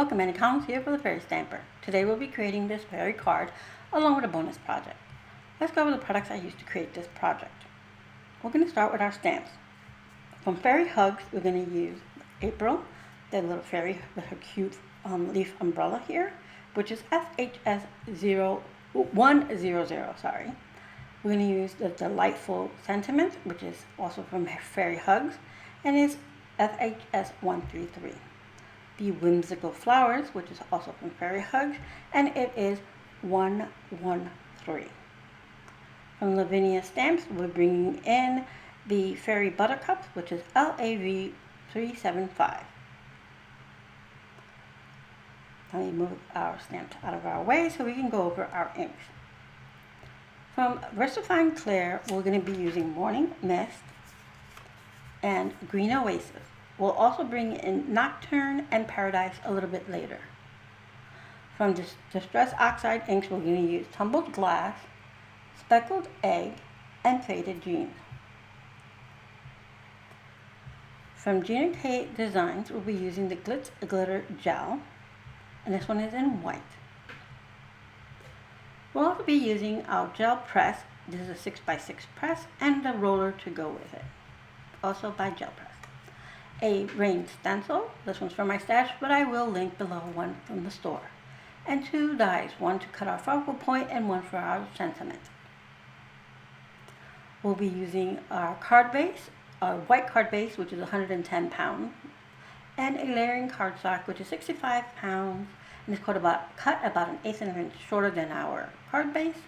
Welcome, Annie Collins here for the Fairy Stamper. Today we'll be creating this fairy card along with a bonus project. Let's go over the products I used to create this project. We're going to start with our stamps. From Fairy Hugs, we're going to use April, the little fairy with her cute leaf umbrella here, which is FHS100, sorry. We're going to use the Delightful Sentiment, which is also from Fairy Hugs, and is FHS133. The Whimsical Flowers, which is also from Fairy Hugs, and it is 113. From Lavinia Stamps, we're bringing in the Fairy Buttercups, which is LAV375. Let me move our stamps out of our way so we can go over our inks. From Versifying Clair, we're going to be using Morning Mist and Green Oasis. We'll also bring in Nocturne and Paradise a little bit later. From Distress Oxide inks, we're going to use Tumbled Glass, Speckled Egg, and Faded Jeans. From Gina K Designs, we'll be using the Glitz Glitter Gel, and this one is in white. We'll also be using our gel press. This is a 6x6 press, and the roller to go with it, also by Gel Press. A rain stencil, this one's from my stash, but I will link below one from the store. And 2 dies, one to cut our focal point and one for our sentiment. We'll be using our card base, our white card base, which is 110 pounds, and a layering cardstock, which is 65 pounds, and it's cut about 1/8 of an inch shorter than our card base,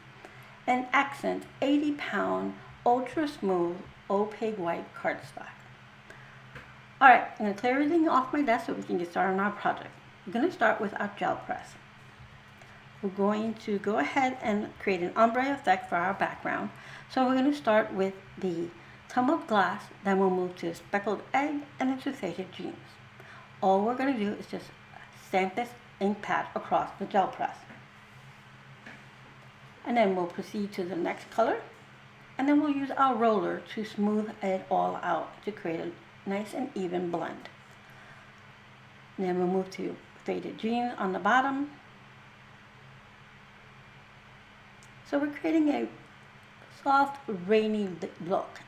and accent 80-pound ultra smooth opaque white cardstock. Alright, I'm going to clear everything off my desk so we can get started on our project. We're going to start with our gel press. We're going to go ahead and create an ombre effect for our background. So we're going to start with the Tumbled Glass, then we'll move to Speckled Egg, and then to Faded Jeans. All we're going to do is just stamp this ink pad across the gel press. And then we'll proceed to the next color, and then we'll use our roller to smooth it all out to create a nice and even blend. And then we'll move to Faded Jeans on the bottom. So we're creating a soft, rainy look.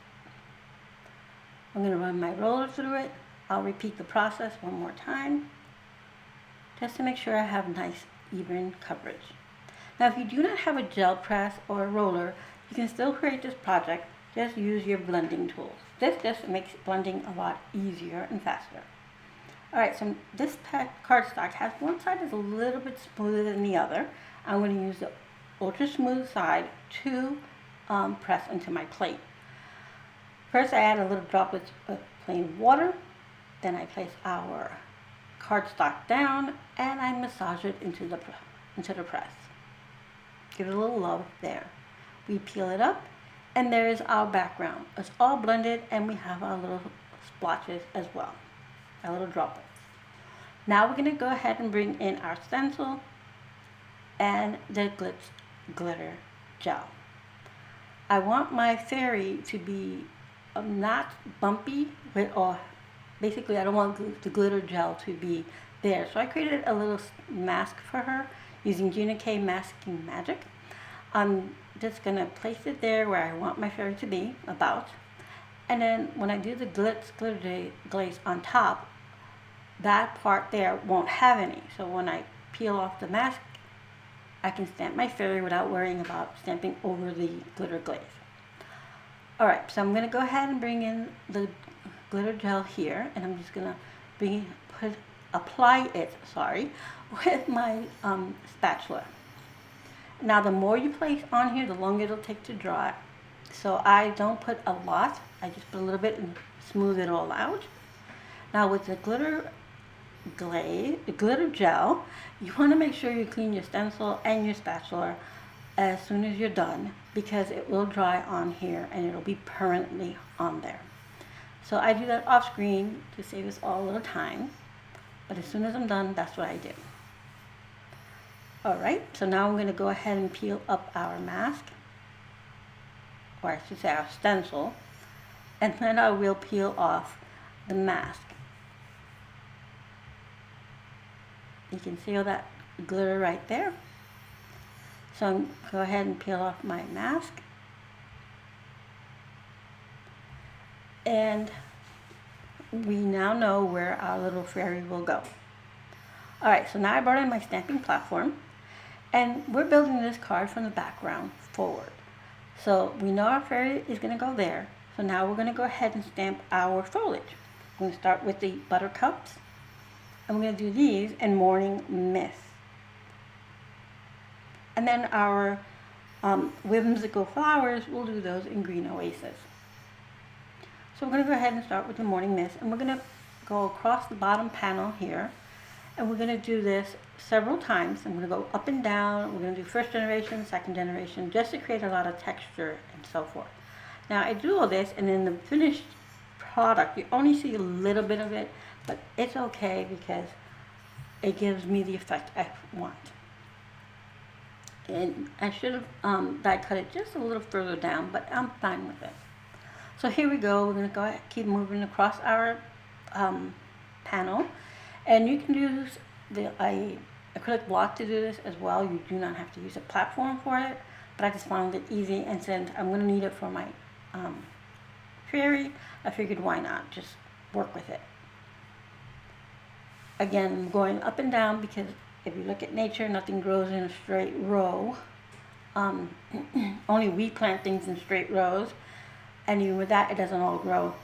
I'm going to run my roller through it. I'll repeat the process one more time, just to make sure I have nice, even coverage. Now, if you do not have a gel press or a roller, you can still create this project. Just use your blending tools. This just makes blending a lot easier and faster. Alright, so this cardstock has one side that's a little bit smoother than the other. I'm going to use the ultra smooth side to press into my plate. First, I add a little droplets of plain water. Then I place our cardstock down and I massage it into the press. Give it a little love there. We peel it up, and there is our background. It's all blended, and we have our little splotches as well, our little droplets. Now we're going to go ahead and bring in our stencil and the Glitz Glitter Gel. I want my fairy to be not bumpy, or basically I don't want the glitter gel to be there. So I created a little mask for her using Gina K Masking Magic. I'm just going to place it there where I want my fairy to be, about. And then when I do the Glitz Glitter Glaze on top, that part there won't have any. So when I peel off the mask, I can stamp my fairy without worrying about stamping over the glitter glaze. Alright, so I'm going to go ahead and bring in the glitter gel here, and I'm just going to apply it with my spatula. Now, the more you place on here, the longer it'll take to dry. So I don't put a lot. I just put a little bit and smooth it all out. Now, with the glitter gel, you want to make sure you clean your stencil and your spatula as soon as you're done, because it will dry on here and it'll be permanently on there. So I do that off screen to save us all a little time, but as soon as I'm done, that's what I do. Alright, so now I'm going to go ahead and peel up our mask, or I should say our stencil, and then I will peel off the mask. You can see all that glitter right there. So I'm go ahead and peel off my mask. And we now know where our little fairy will go. Alright, so now I brought in my stamping platform, and we're building this card from the background forward. So we know our fairy is going to go there, so now we're going to go ahead and stamp our foliage. We're going to start with the Buttercups, and we're going to do these in Morning Mist. And then our Whimsical flowers, we'll do those in Green Oasis. So we're going to go ahead and start with the Morning Mist, and we're going to go across the bottom panel here, and we're going to do this several times. I'm going to go up and down. We're going to do first generation, second generation, just to create a lot of texture and so forth. Now I do all this, and in the finished product, you only see a little bit of it, but it's okay because it gives me the effect I want. And I should have die cut it just a little further down, but I'm fine with it. So here we go. We're going to go ahead, keep moving across our panel. And you can use the acrylic block to do this as well. You do not have to use a platform for it, but I just found it easy, and since I'm going to need it for my fairy, I figured why not just work with it. Again, I'm going up and down because if you look at nature, nothing grows in a straight row. Only we plant things in straight rows, and even with that, it doesn't all grow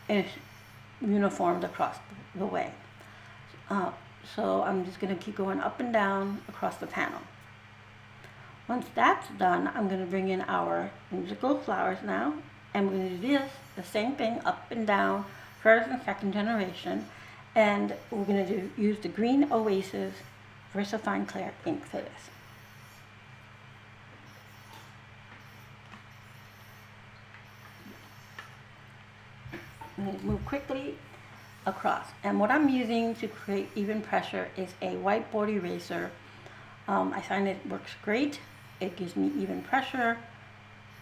in uniformed across the way. So I'm just going to keep going up and down across the panel. Once that's done, I'm going to bring in our Whimsical flowers now, and we're going to do this, the same thing, up and down, first and second generation, and we're going to use the Green Oasis VersaFine Clair ink for this. I'm going to move quickly across, and what I'm using to create even pressure is a whiteboard eraser. I find it works great. It gives me even pressure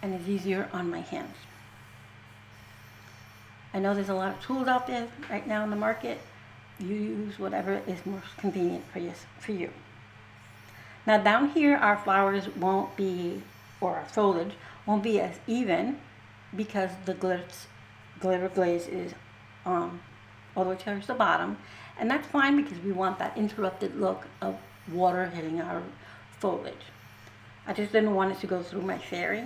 and is easier on my hands. I know there's a lot of tools out there right now in the market. You use whatever is most convenient for you. Now down here our flowers won't be, or our foliage won't be as even because the glitter glaze is all the way towards the bottom, and that's fine because we want that interrupted look of water hitting our foliage. I just didn't want it to go through my fairy.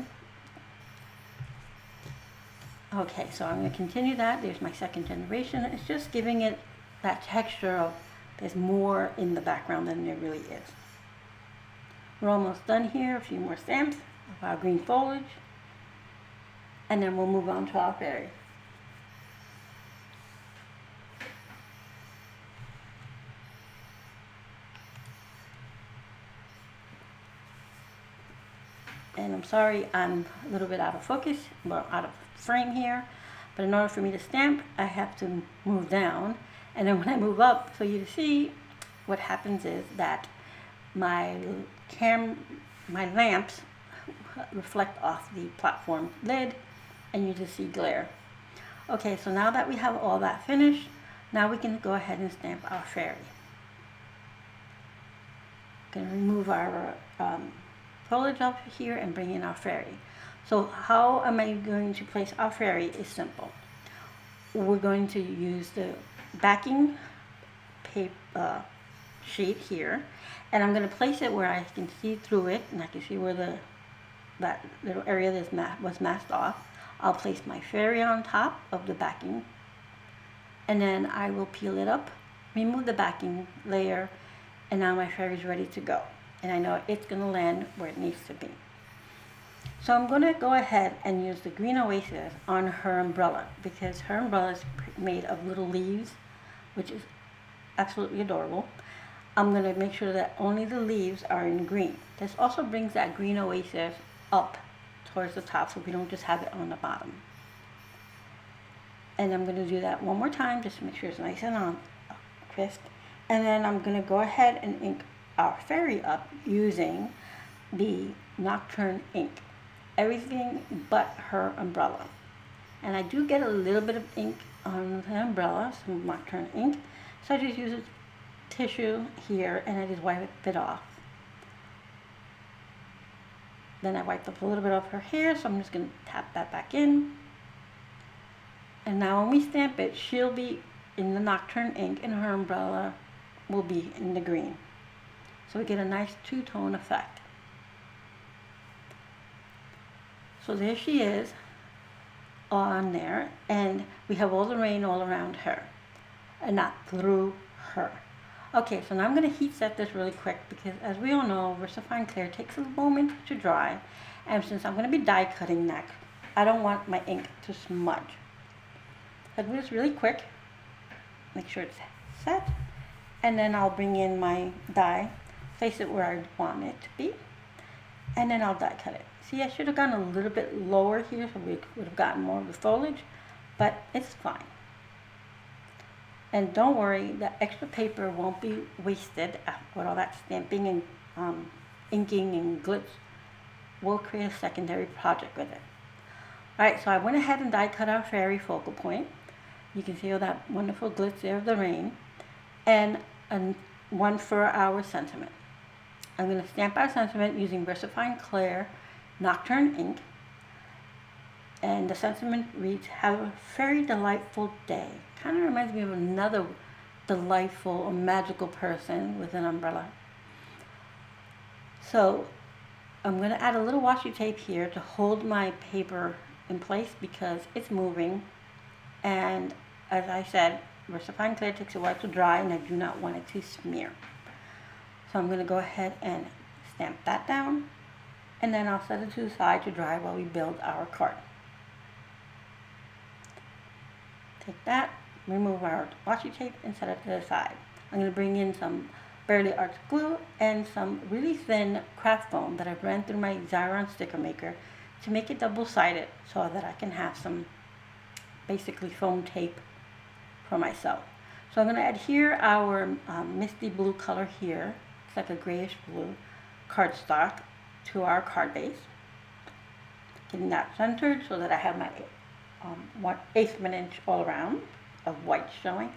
Okay, so I'm going to continue that. There's my second generation. It's just giving it that texture of there's more in the background than there really is. We're almost done here. A few more stamps of our green foliage, and then we'll move on to our fairy. And I'm sorry, I'm a little bit out of focus, well, out of frame here, but in order for me to stamp, I have to move down, and then when I move up for you to see, what happens is that my lamps reflect off the platform lid, and you just see glare. Okay, so now that we have all that finished, now we can go ahead and stamp our fairy. I'm going to remove our foliage up here and bring in our fairy. So how am I going to place our fairy is simple. We're going to use the backing paper sheet here, and I'm going to place it where I can see through it, and I can see where that little area that was masked off. I'll place my fairy on top of the backing, and then I will peel it up, remove the backing layer, and now my fairy is ready to go. And I know it's going to land where it needs to be. So I'm going to go ahead and use the Green Oasis on her umbrella, because her umbrella is made of little leaves, which is absolutely adorable. I'm going to make sure that only the leaves are in green. This also brings that Green Oasis up towards the top, so we don't just have it on the bottom. And I'm going to do that one more time just to make sure it's nice and on crisp. And then I'm going to go ahead and ink our fairy up using the Nocturne ink. Everything but her umbrella. And I do get a little bit of ink on the umbrella, some Nocturne ink, so I just use it tissue here and I just wipe it off. Then I wiped up a little bit of her hair, so I'm just going to tap that back in. And now when we stamp it, she'll be in the Nocturne ink and her umbrella will be in the green. So we get a nice two-tone effect. So there she is on there, and we have all the rain all around her and not through her. Okay, so now I'm going to heat set this really quick because as we all know, VersaFine Clair takes a moment to dry, and since I'm going to be die cutting next, I don't want my ink to smudge. I'll do this really quick, make sure it's set, and then I'll bring in my die, place it where I want it to be, and then I'll die cut it. See, I should have gone a little bit lower here so we would have gotten more of the foliage, but it's fine. And don't worry, the extra paper won't be wasted with all that stamping and inking and glitz. We'll create a secondary project with it. Alright, so I went ahead and die cut our fairy focal point. You can see all that wonderful glitz there of the rain. And one for our sentiment. I'm going to stamp our sentiment using VersaFine Clair Nocturne ink. And the sentiment reads, "Have a very delightful day." Kind of reminds me of another delightful or magical person with an umbrella. So I'm going to add a little washi tape here to hold my paper in place because it's moving. And as I said, VersaFine Clair takes a while to dry and I do not want it to smear. So I'm going to go ahead and stamp that down. And then I'll set it to the side to dry while we build our card. Take that, remove our washi tape and set it to the side. I'm going to bring in some Barely Arts glue and some really thin craft foam that I've ran through my Xyron sticker maker to make it double-sided so that I can have some basically foam tape for myself. So I'm going to adhere our misty blue color here, it's like a grayish blue, cardstock to our card base. Getting that centered so that I have my 1/8 of an inch all around of white showing.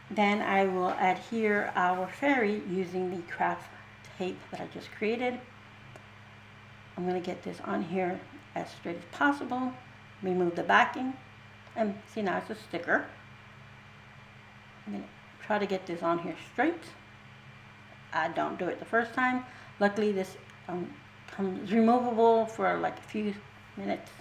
Then I will adhere our fairy using the craft tape that I just created. I'm going to get this on here as straight as possible, remove the backing, and see now it's a sticker. I'm going to try to get this on here straight. I don't do it the first time. Luckily this comes removable for like a few minutes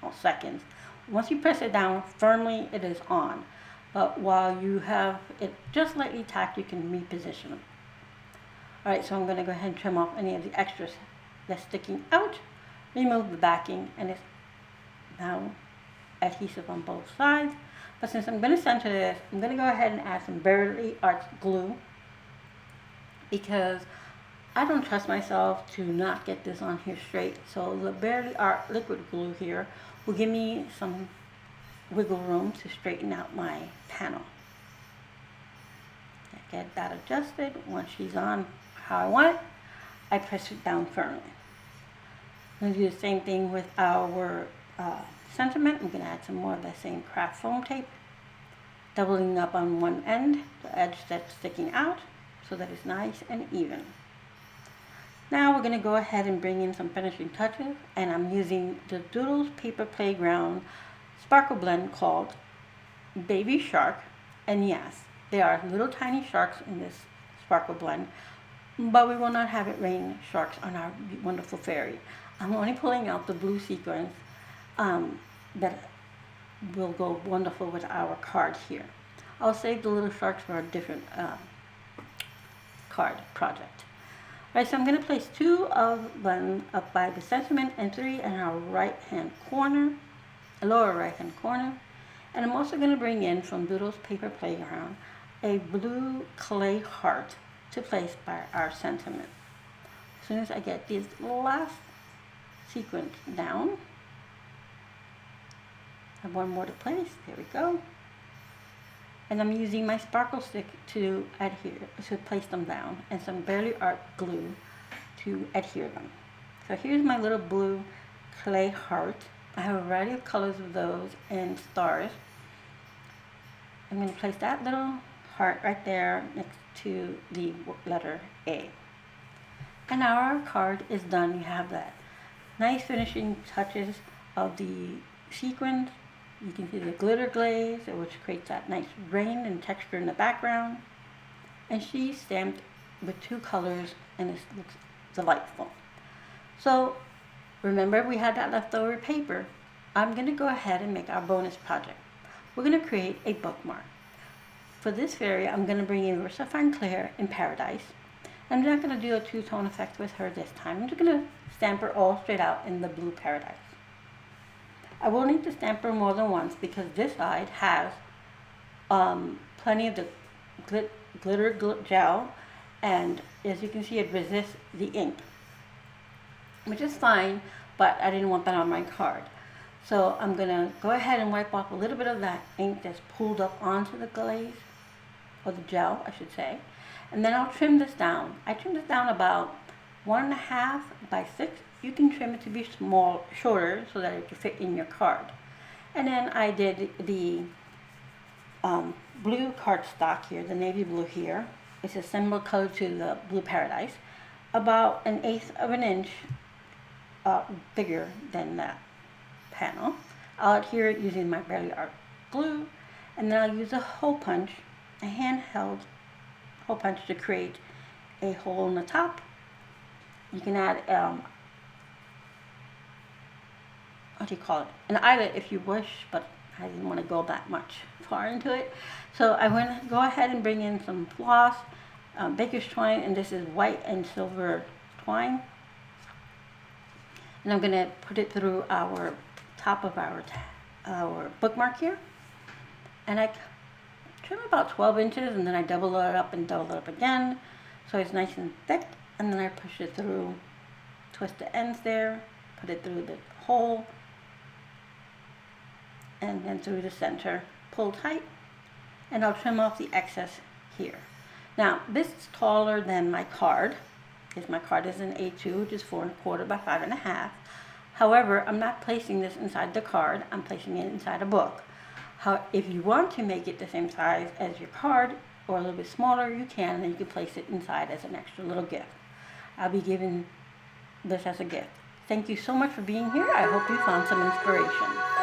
or seconds. Once you press it down firmly, it is on. But while you have it just lightly tacked, you can reposition it. Alright, so I'm going to go ahead and trim off any of the extras that's sticking out, remove the backing, and it's now adhesive on both sides. But since I'm going to center this, I'm going to go ahead and add some Barely Arts glue because I don't trust myself to not get this on here straight. So the Barely Art liquid glue here will give me some wiggle room to straighten out my panel. I get that adjusted. Once she's on how I want it, I press it down firmly. I'm going to do the same thing with our sentiment. I'm going to add some more of the same craft foam tape, doubling up on one end, the edge that's sticking out, so that it's nice and even. Now we're going to go ahead and bring in some finishing touches, and I'm using the Doodles Paper Playground Sparkle Blend called Baby Shark. And yes, there are little tiny sharks in this sparkle blend, but we will not have it rain sharks on our wonderful fairy. I'm only pulling out the blue sequins that will go wonderful with our card here. I'll save the little sharks for a different card project. Alright, so I'm going to place 2 of them up by the sentiment and 3 in our right hand corner, lower right hand corner. And I'm also going to bring in from Doodles Paper Playground a blue clay heart to place by our sentiment. As soon as I get this last sequence down, I have one more to place. There we go. And I'm using my sparkle stick to place them down, and some Barely Art glue to adhere them. So here's my little blue clay heart. I have a variety of colors of those and stars. I'm going to place that little heart right there next to the letter A. And now our card is done. You have that nice finishing touches of the sequins. You can see the glitter glaze, which creates that nice rain and texture in the background. And she's stamped with 2 colors, and it looks delightful. So remember, we had that leftover paper. I'm going to go ahead and make our bonus project. We're going to create a bookmark. For this fairy, I'm going to bring in Clair in Paradise. I'm not going to do a 2-tone effect with her this time. I'm just going to stamp her all straight out in the blue Paradise. I will need to stamp her more than once because this side has plenty of the glitter gel, and as you can see, it resists the ink, which is fine, but I didn't want that on my card. So I'm going to go ahead and wipe off a little bit of that ink that's pulled up onto the glaze, or the gel, I should say. And then I'll trim this down. I trimmed this down about 1.5 by 6. You can trim it to be shorter so that it can fit in your card. And then I did the blue cardstock here, the navy blue here. It's a similar color to the blue Paradise, about 1/8 of an inch bigger than that panel. I'll adhere it using my Barely Art glue, and then I'll use a hole punch, a handheld hole punch, to create a hole in the top. You can add what do you call it, an eyelet if you wish, but I didn't want to go that much far into it. So I want to go ahead and bring in some floss, baker's twine, and this is white and silver twine. And I'm going to put it through our top of our bookmark here. And I trim about 12 inches, and then I double it up and double it up again, so it's nice and thick. And then I push it through, twist the ends there, put it through the hole, and then through the center, pull tight, and I'll trim off the excess here. Now, this is taller than my card, because my card is an A2, which is 4.25 by 5.5. However, I'm not placing this inside the card, I'm placing it inside a book. If you want to make it the same size as your card, or a little bit smaller, you can, and you can place it inside as an extra little gift. I'll be giving this as a gift. Thank you so much for being here. I hope you found some inspiration.